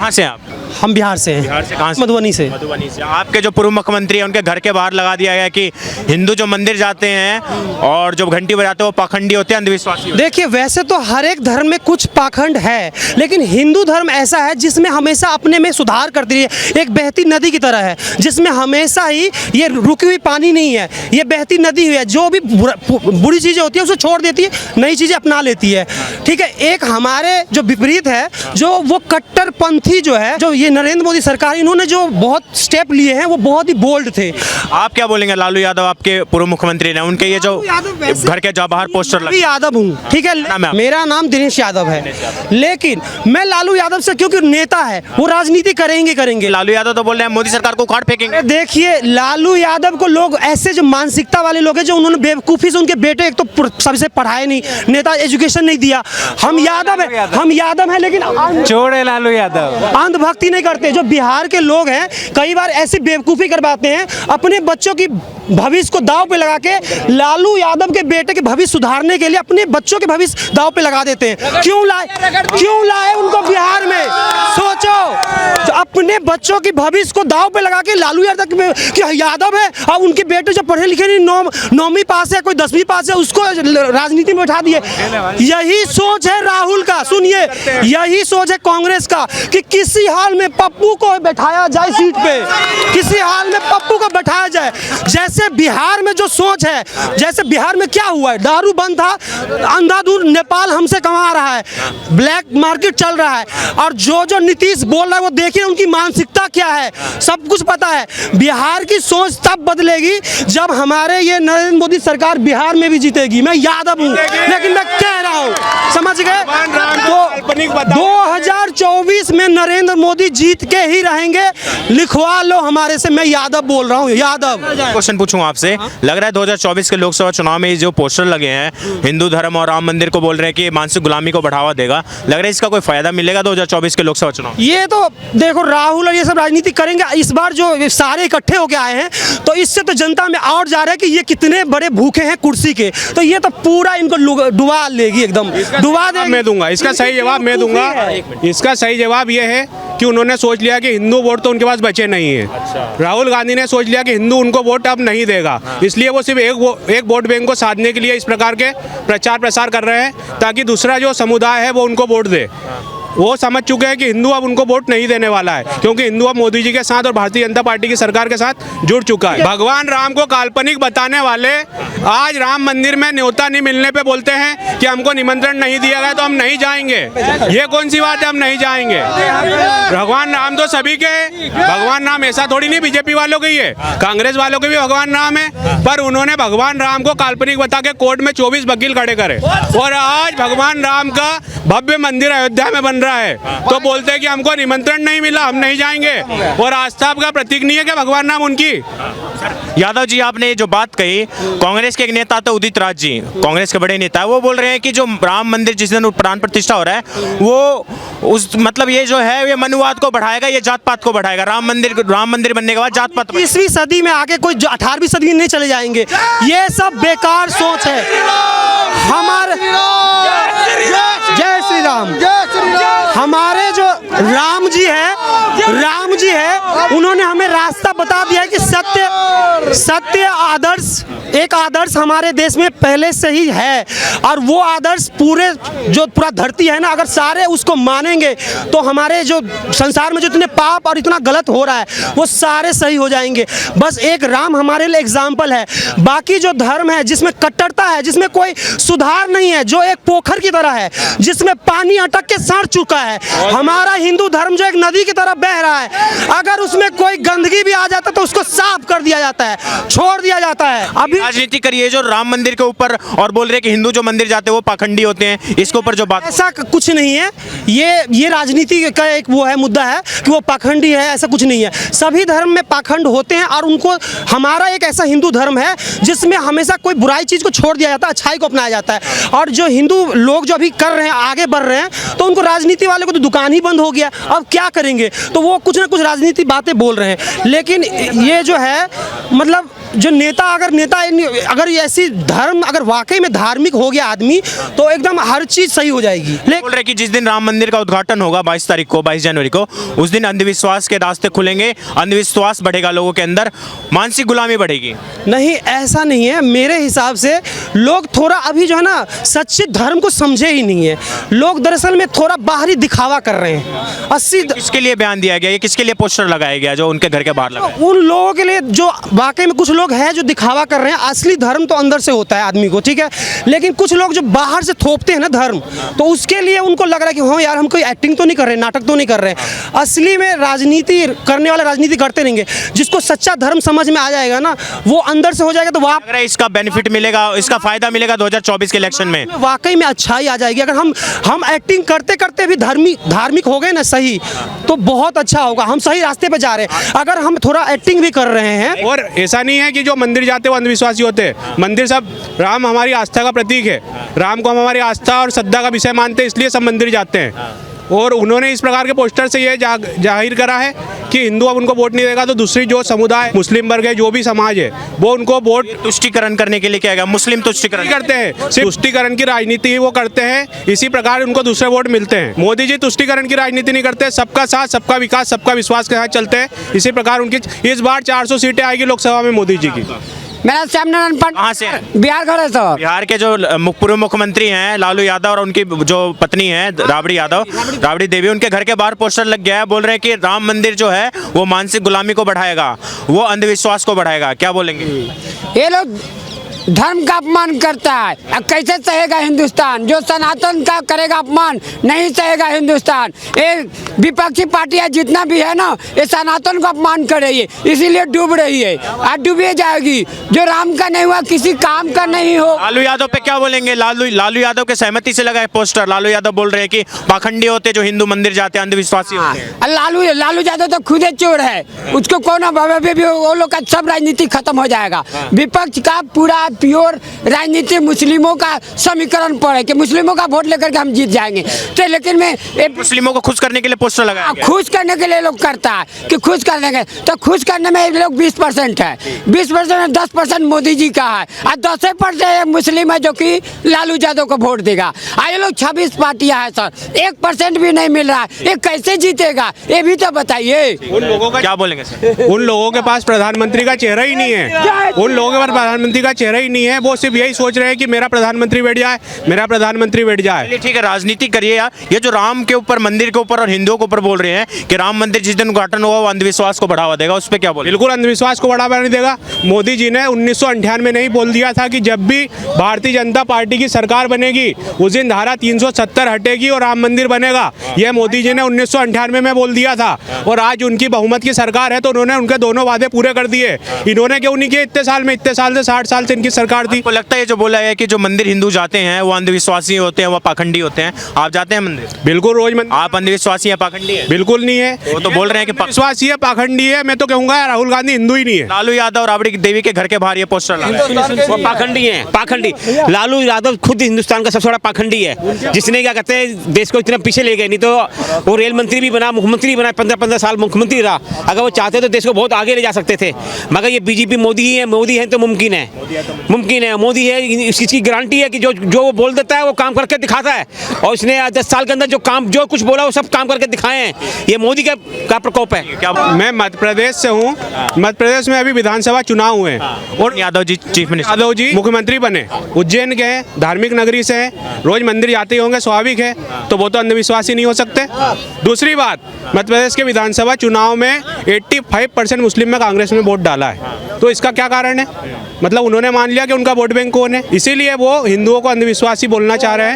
कहाँ से हैं आप? हम बिहार से हैं। बिहार से कहाँ से? मधुबनी से। मधुबनी से। आपके जो पूर्व मुख्यमंत्री हैं उनके घर के बाहर लगा दिया गया कि हिंदू जो मंदिर जाते हैं और जो घंटी बजाते हैं वो पाखंडी होते हैं, अंधविश्वासी होते हैं। देखिए, वैसे तो हर एक धर्म में कुछ पाखंड है, लेकिन हिंदू धर्म ऐसा है जिसमें हमेशा अपने में सुधार करती है। एक बहती नदी की तरह है जिसमें हमेशा ही ये रुकी हुई पानी नहीं है, ये बहती नदी हुई है। जो भी बुरी चीज़ें होती है उसे छोड़ देती है, नई चीज़ें अपना लेती है। ठीक है, एक हमारे जो विपरीत है, जो वो कट्टरपंथी जो है, जो ये नरेंद्र मोदी सरकार, इन्होंने जो बहुत स्टेप लिए हैं वो बहुत ही बोल्ड थे। आप क्या बोलेंगे? लालू यादव आपके पूर्व मुख्यमंत्री ने, उनके ये जो घर के जहाँ बाहर पोस्टर लगे। यादव हूँ, ठीक है, मेरा नाम दिनेश यादव है, लेकिन मैं लालू यादव से, क्योंकि नेता है, वो राजनीति करेंगे। लालू यादव तो बोल रहे हैं मोदी सरकार को उखाड़ फेंकेंगे। देखिए, लालू यादव को लोग ऐसे जो मानसिकता वाले लोग हैं, जो उन्होंने बेवकूफ़ी से, उनके बेटे एक तो सबसे पढ़ाए नहीं, नेता एजुकेशन नहीं दिया। हम यादव हैं लेकिन छोड़े लालू यादव, अंधभक्ति नहीं करते। जो बिहार के लोग हैं कई बार ऐसी बेवकूफ़ी करवाते हैं, अपने बच्चों की भविष्य को दांव पे लगा के, लालू यादव के बेटे के भविष्य सुधारने के लिए अपने बच्चों के भविष्य दांव पे लगा देते हैं। क्यों लाए उनको बिहार में? सोचो, तो अपने बच्चों की भविष्य को दांव पे लगा के लालू यादव है, और उनके बेटे जो पढ़े लिखे नहीं, 9वीं पास है, कोई 10वीं पास है, उसको राजनीति में बैठा दिए। यही सोच है राहुल का, सुनिए, यही सोच है कांग्रेस का कि किसी हाल में पप्पू को बैठाया जाए सीट पे, किसी हाल में पप्पू को बैठाया जाए। जैसे बिहार में जो सोच है, जैसे बिहार में क्या हुआ है, दारू बंद था, अंधाधुंध नेपाल हमसे कमा रहा है, ब्लैक मार्केट चल रहा है, और जो नीतीश बोल रहा है वो देखिए उनकी मानसिकता क्या है, सब कुछ पता है। बिहार की सोच तब बदलेगी जब हमारे ये नरेंद्र मोदी सरकार बिहार में भी जीतेगी। मैं यादव हूँ, लेकिन मैं कह रहा हूँ, समझ गए? तो 2024 में नरेंद्र मोदी जीत के ही रहेंगे, लिखवा लो हमारे से। मैं यादव बोल रहा हूँ, यादव। क्वेश्चन पूछूं आपसे, लग रहा है 2024 के लोकसभा चुनाव में ये जो पोस्टर लगे हैं, हिंदू धर्म और राम मंदिर को बोल रहे हैं कि मानसिक गुलामी को बढ़ावा देगा, लग रहा है इसका कोई फायदा मिलेगा 2024 के लोकसभा चुनाव? ये तो देखो, राहुल और ये सब राजनीति करेंगे। इस बार जो सारे इकट्ठे होके आए हैं, तो इससे तो जनता में और जा रहा है कि ये कितने बड़े भूखे हैं कुर्सी के, तो ये तो पूरा इनको डुबा लेगी, एकदम डुबा देगी। मैं दूंगा इसका सही जवाब, मैं दूंगा इसका सही जवाब ये है कि उन्होंने सोच लिया कि हिंदू वोट तो उनके पास बचे नहीं है। राहुल गांधी ने सोच लिया कि हिंदू उनको वोट अब नहीं देगा, इसलिए वो सिर्फ एक वोट बैंक को साधने के लिए इस प्रकार के प्रचार प्रसार कर रहे हैं, ताकि दूसरा जो समुदाय है वो उनको वोट दे। वो समझ चुके हैं कि हिंदू अब उनको वोट नहीं देने वाला है, क्योंकि हिंदू अब मोदी जी के साथ और भारतीय जनता पार्टी की सरकार के साथ जुड़ चुका है। भगवान राम को काल्पनिक बताने वाले आज राम मंदिर में न्योता नहीं मिलने पे बोलते हैं कि हमको निमंत्रण नहीं दिया गया तो हम नहीं जाएंगे। ये कौन सी बात है, हम नहीं जाएंगे? भगवान राम तो सभी के, भगवान राम ऐसा थोड़ी नहीं बीजेपी वालों के ही है, कांग्रेस वालों के भी भगवान राम है, पर उन्होंने भगवान राम को काल्पनिक बता के कोर्ट में 24 वकील खड़े करे, और आज भगवान राम का भव्य मंदिर अयोध्या में बन है, तो बोलते हैं कि हमको निमंत्रण नहीं मिला, हम नहीं जाएंगे, और आस्था का प्रतीक नहीं है कि भगवान नाम उनकी। यादव जी, आपने जो बात कही, कांग्रेस के एक नेता तो उदित राज जी, कांग्रेस के बड़े नेता, वो बोल रहे हैं कि जो राम मंदिर जिस दिन प्राण प्रतिष्ठा हो रहा है, वो उस मतलब ये जो है ये मनुवाद को बढ़ाएगा, ये जात पात को बढ़ाएगा। राम मंदिर बनने के बाद जात पात 20वीं सदी में आके कोई 18वीं सदी में नहीं चले जाएंगे। ये सब बेकार सोच है हमारे। जय श्री राम। हमारे जो राम जी है, उन्होंने हमें रास्ता बता दिया है कि सत्य आदर्श हमारे देश में पहले से ही है, और वो आदर्श पूरा धरती है ना, अगर सारे उसको मानेंगे तो हमारे जो संसार में जो इतने पाप और इतना गलत हो रहा है वो सारे सही हो जाएंगे। बस एक राम हमारे लिए एग्जाम्पल है। बाकी जो धर्म है जिसमें कट्टरता है, जिसमें कोई सुधार नहीं है, जो एक पोखर की तरह है जिसमें पानी अटक के सड़ चुका है, हमारा हिंदू धर्म जो एक नदी की तरह बह रहा है, अगर उसमें कोई गंदगी भी आ जाता तो उसको साफ कर दिया जाता है, छोड़ दिया जाता है। अभी राजनीति करिए जो राम मंदिर के ऊपर, और बोल रहे कि हिंदू जो मंदिर जाते हैं वो पाखंडी होते हैं, इसके ऊपर जो बात, ऐसा कुछ नहीं है। ये राजनीति का एक वो है मुद्दा है कि वो पाखंडी है, ऐसा कुछ नहीं है। सभी धर्म में पाखंड होते हैं, और उनको, हमारा एक ऐसा हिंदू धर्म है जिसमें हमेशा कोई बुराई चीज को छोड़ दिया जाता है, अच्छाई को अपनाया जाता है। और जो हिंदू लोग जो अभी कर रहे हैं, आगे बढ़ रहे हैं, तो उनको राजनीति वाले को तो दुकान ही बंद हो गया, अब क्या करेंगे? तो वो कुछ ना कुछ राजनीति बातें बोल रहे हैं, लेकिन ये जो है मतलब जो नेता अगर ऐसी धर्म अगर वाकई में धार्मिक हो गया आदमी तो एकदम हर चीज सही हो जाएगी। बोल रहे कि जिस दिन राम मंदिर का उद्घाटन होगा 22 तारीख को, 22 जनवरी को, उस दिन अंधविश्वास के रास्ते खुलेंगे, अंधविश्वास बढ़ेगा, लोगों के अंदर मानसिक गुलामी बढ़ेगी। नहीं, ऐसा नहीं है। मेरे हिसाब से लोग थोड़ा अभी जो है ना सच्चे धर्म को समझे ही नहीं है। लोग दरअसल में थोड़ा बाहरी दिखावा कर रहे हैं। 80 किसके लिए बयान दिया गया, ये किसके लिए पोस्टर लगाया गया जो उनके घर के बाहर लगा? उन लोगों के लिए जो वाकई में कुछ लोग हैं जो दिखावा कर रहे हैं। असली धर्म तो अंदर से होता है आदमी को, ठीक है, लेकिन कुछ लोग जो बाहर से थोपते हैं ना धर्म, तो उसके लिए उनको लग रहा है कि हाँ यार हम कोई एक्टिंग तो नहीं कर रहे, नाटक तो नहीं कर रहे। असली में राजनीति करने वाले राजनीति करते रहेंगे। जिसको सच्चा धर्म समझ में आ जाएगा ना वो अंदर से हो जाएगा। तो लग रहा है इसका बेनिफिट मिलेगा, इसका फायदा मिलेगा 2024 के इलेक्शन में। वाकई में अच्छाई आ जाएगी। अगर हम एक्टिंग करते करते भी धार्मिक हो गए ना सही, तो बहुत अच्छा होगा। हम सही रास्ते पे जा रहे हैं। अगर हम थोड़ा एक्टिंग भी कर रहे हैं। और ऐसा नहीं है कि जो मंदिर जाते हैं वो अंधविश्वासी होते हैं। मंदिर सब, राम हमारी आस्था का प्रतीक है, राम को हम हमारी आस्था और श्रद्धा का विषय मानते हैं, इसलिए सब मंदिर जाते हैं। और उन्होंने इस प्रकार के पोस्टर से ये जाहिर करा है कि हिंदू अब उनको वोट नहीं देगा, तो दूसरी जो समुदाय, मुस्लिम वर्ग है, जो भी समाज है, वो उनको वोट तुष्टिकरण करने के लिए क्या है, मुस्लिम तुष्टिकरण करते हैं। सिर्फ तुष्टिकरण की राजनीति ही वो करते हैं, इसी प्रकार उनको दूसरे वोट मिलते हैं। मोदी जी तुष्टिकरण की राजनीति नहीं करते, सबका साथ, सबका विकास, सबका विश्वास के साथ चलते हैं। इसी प्रकार उनकी इस बार 400 सीटें आएगी लोकसभा में मोदी जी की। मेरा श्यामनारायण कहाँ से? बिहार घर है सर। बिहार के जो पूर्व मुख्यमंत्री हैं लालू यादव और उनकी जो पत्नी है राबड़ी देवी, उनके घर के बाहर पोस्टर लग गया है। बोल रहे हैं कि राम मंदिर जो है वो मानसिक गुलामी को बढ़ाएगा, वो अंधविश्वास को बढ़ाएगा। क्या बोलेंगे? ये लोग धर्म का अपमान करता है। अब कैसे सहेगा हिंदुस्तान? जो सनातन का करेगा अपमान, नहीं सहेगा हिंदुस्तान। ये विपक्षी पार्टियां जितना भी है ना, ये सनातन को अपमान कर रही है, इसीलिए डूब रही है। आज डूबे जाएगी। जो राम का नहीं हुआ किसी काम का नहीं हो। लालू यादव पे क्या बोलेंगे? लालू यादव के सहमति से लगा है पोस्टर। लालू यादव बोल रहे हैं कि पाखंडी होते जो हिंदू मंदिर जाते हैं, अंधविश्वासी होते हैं। लालू यादव तो खुदे चोर है, उसको कौन भी वो लोग का सब राजनीति खत्म हो जाएगा। विपक्ष का पूरा प्योर राजनीति मुस्लिमों का समीकरण पर है कि मुस्लिमों का वोट लेकर के हम जीत जाएंगे। तो लेकिन मैं मुस्लिमों को खुश करने के लिए पोस्टर लगाया गया। खुश करने के लिए लोग करता है कि खुश करने के, तो खुश करने में लोग 20% है, 20% में 10% मोदी जी का है और 10% मुस्लिम है जो कि लालू यादव को वोट देगा। ये लोग 26 पार्टियां हैं सर, 1% भी नहीं मिल रहा है। ये कैसे जीतेगा ये भी तो बताइए। उन लोगों का क्या बोलेंगे सर? उन लोगों के पास प्रधानमंत्री का चेहरा ही नहीं है। उन लोगों के पास प्रधानमंत्री का चेहरा ही नहीं है। वो सिर्फ यही सोच रहे हैं कि मेरा प्रधानमंत्री बैठ जाए, मेरा प्रधानमंत्री बैठ जाए। ठीक है, राजनीति करिए यार। ये जो राम के ऊपर, मंदिर के ऊपर और हिंदुओं के ऊपर बोल रहे हैं कि राम मंदिर जिस दिन उद्घाटन होगा वो अंधविश्वास को बढ़ावा देगा, उस पर क्या बोले? बिल्कुल अंधविश्वास को बढ़ावा नहीं देगा। मोदी जी ने 1998 में ही बोल दिया था कि जब भी भारतीय जनता पार्टी की सरकार बनेगी उस दिन धारा 370 हटेगी और राम मंदिर बनेगा। यह मोदी जी ने 1998 में बोल दिया था। और आज उनकी बहुमत की सरकार है तो उन्होंने उनके दोनों वादे पूरे कर दिए। इन्होंने क्यों नहीं किए इतने साल में? इतने साल से 60 साल से इनकी सरकार थी। आपको लगता है जो बोला है कि जो मंदिर हिंदू जाते हैं वो अंधविश्वासी होते हैं, वो पाखंडी होते हैं? आप जाते हैं मंदिर? बिल्कुल रोज मंदिर। आप अंधविश्वासी है, पाखंडी है? बिल्कुल नहीं है। वो तो बोल रहे हैं कि विश्वासी है, पाखंडी है। मैं तो कहूंगा राहुल गांधी हिंदू ही नहीं है। लालू यादव और राबड़ी देवी के घर के बाहर ये पोस्टर लगा है। वो पाखंडी है, पाखंडी। लालू यादव खुद हिंदुस्तान का सबसे बड़ा पाखंडी है, जिसने क्या कहते हैं देश को इतना पीछे ले गए। नहीं तो वो रेल मंत्री भी बना, मुख्यमंत्री बना, 15-15 साल मुख्यमंत्री रहा। अगर वो चाहते तो देश को बहुत आगे ले जा सकते थे। मगर ये बीजेपी मोदी ही है, मोदी है तो मुमकिन है, मुमकिन है। मोदी है, इसकी गारंटी है कि जो वो बोल देता है वो काम करके दिखाता है। और इसने 10 साल के अंदर जो कुछ बोला वो सब काम करके दिखाए हैं। ये मोदी का प्रकोप है। क्या मैं मध्य प्रदेश से हूँ। मध्य प्रदेश में अभी विधानसभा चुनाव हुए और यादव जी चीफ मिनिस्टर, यादव जी मुख्यमंत्री बने। उज्जैन के हैं, धार्मिक नगरी से हैं, रोज मंदिर जाते ही होंगे, स्वाभाविक है। तो वो तो अंधविश्वासी नहीं हो सकते। दूसरी बात, मध्य प्रदेश के विधानसभा चुनाव में 85% मुस्लिम में कांग्रेस में वोट डाला है। तो इसका क्या कारण है? मतलब उन्होंने मान लिया कि उनका वोट बैंक कौन है, इसीलिए वो हिंदुओं को अंधविश्वासी बोलना चाह रहे हैं।